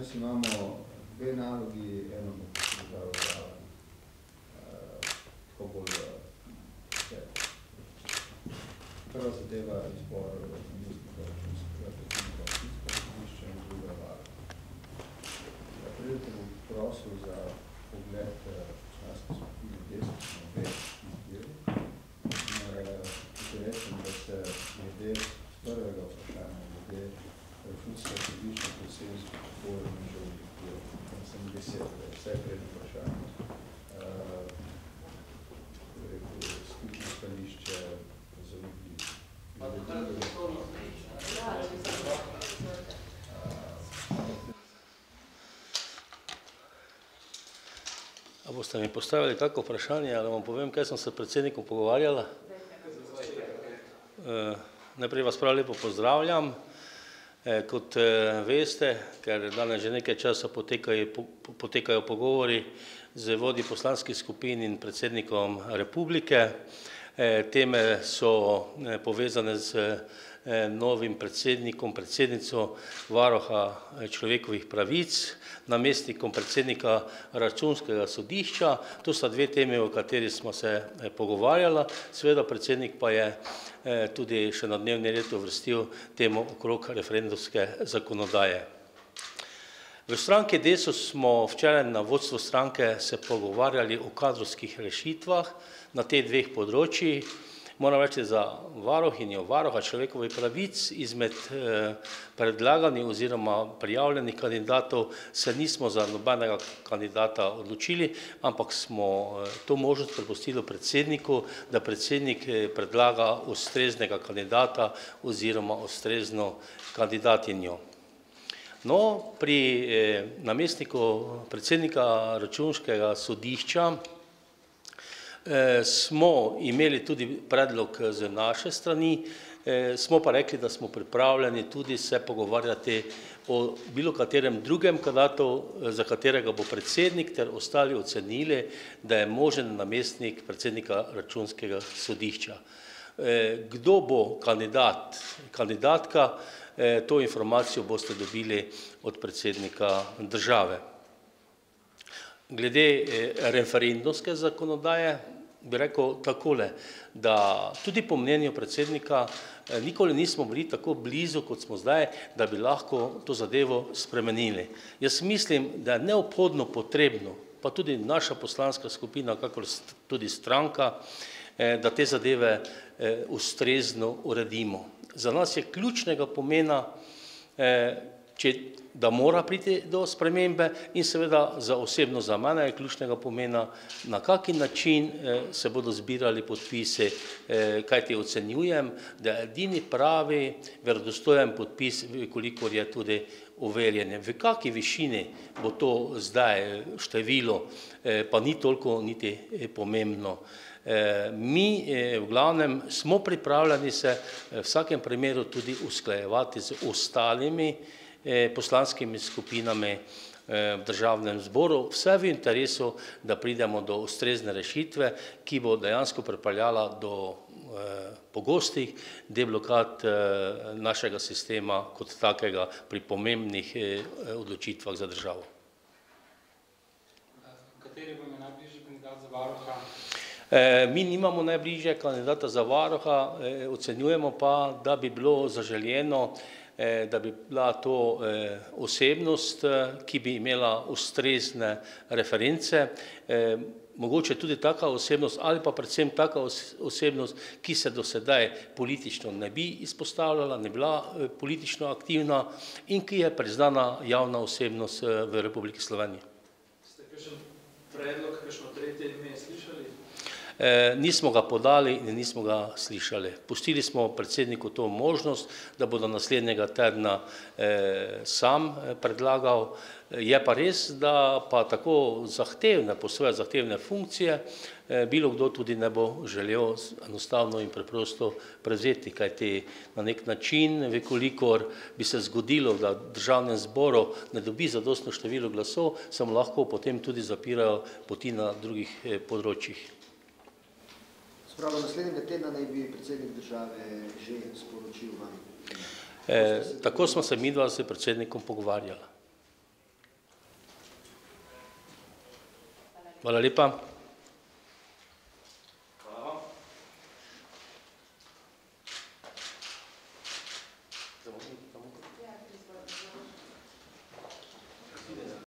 Danes imamo dve nalogi, eno bo posledalo zraven, tako bolj vse. Prva zadeva izbor ministrika računskega predsednika občinskega sodišča in druga varuha. Predete bom prosil za pogled članske skupine Desus na obe izbiri. Tukaj rečem, da se glede prvega vprašanja, glede računskega sodišča predvsem z odgovorom že oblikujem. Sem 10, vse predno vprašanje. Skupno stališče zelo blizu. A boste mi postavili kako vprašanje, ali vam povem, kaj sem se predsednikom pogovarjala? Najprej vas prav lepo pozdravljam. Kot veste, ker danes že nekaj časa potekajo pogovori z vodji poslanskih skupin in predsednikom republike. Teme so povezane z novim predsednikom, predsednico varuha človekovih pravic, namestnikom predsednika računskega sodišča. To sta dve teme, o kateri smo se pogovarjali. Seveda predsednik pa je tudi še na dnevni red uvrstil temo okrog referendumske zakonodaje. V stranki Desus smo včeraj na vodstvu stranke se pogovarjali o kadrovskih rešitvah na teh dveh področjih. Moram reči, za varuhinjo, varuha človekovih pravic izmed predlaganih oziroma prijavljenih kandidatov se nismo za nobenega kandidata odločili, ampak smo to možnost prepustili predsedniku, da predsednik predlaga ustreznega kandidata oziroma ustrezno kandidatinjo. No, pri namestniku predsednika računskega sodišča smo imeli tudi predlog z naše strani, smo pa rekli, da smo pripravljeni tudi se pogovarjati o bilo katerem drugem kandidatu, za katerega bo predsednik ter ostali ocenili, da je možen namestnik predsednika računskega sodišča. Kdo bo kandidat, kandidatka, to informacijo boste dobili od predsednika države. Glede referendumske zakonodaje bi rekel takole, da tudi po mnenju predsednika nikoli nismo bili tako blizu, kot smo zdaj, da bi lahko to zadevo spremenili. Jaz mislim, da je neobhodno potrebno, pa tudi naša poslanska skupina, kakor tudi stranka, da te zadeve ustrezno uredimo. Za nas je ključnega pomena, da mora priti do spremembe in seveda za osebno za mene je ključnega pomena, na kaki način se bodo zbirali podpisi, kajti ocenjujem, da je edini pravi verodostojen podpis, kolikor je tudi overjen. V kaki višini bo to zdaj število, pa ni toliko niti pomembno. Mi v glavnem smo pripravljeni se v vsakem primeru tudi usklajevati z ostalimi poslanskimi skupinami v državnem zboru, vse v interesu, da pridemo do ustrezne rešitve, ki bo dejansko pripeljala do pogostih deblokad našega sistema kot takega pri pomembnih odločitvah za državo. Kateri bo najbližji kandidat za varuha? Mi nimamo najbližje kandidata za varuha, ocenjujemo pa, da bi bilo zaželjeno, da bi bila to osebnost, ki bi imela ustrezne reference, mogoče tudi taka osebnost ali pa predvsem taka osebnost, ki se do sedaj politično ne bi izpostavljala, ne bila politično aktivna in ki je priznana javna osebnost v Republiki Sloveniji. Ste kakšen predlog, kakšno tretje ime slišali? Nismo ga podali in nismo ga slišali. Pustili smo predsedniku to možnost, da bo do naslednjega tedna sam predlagal. Je pa res, da pa tako zahtevne, po svoje zahtevne funkcije, bilo kdo tudi ne bo želel enostavno in preprosto prevzeti, kajti na nek način, vekolikor bi se zgodilo, da v državnem zboru ne dobi zadostno število glasov, se mu lahko potem tudi zapirajo poti na drugih področjih. Spravo, naslednjega tedna naj bi predsednik države že sporočil vam. Tako smo se midva s predsednikom pogovarjala. Hvala lepa.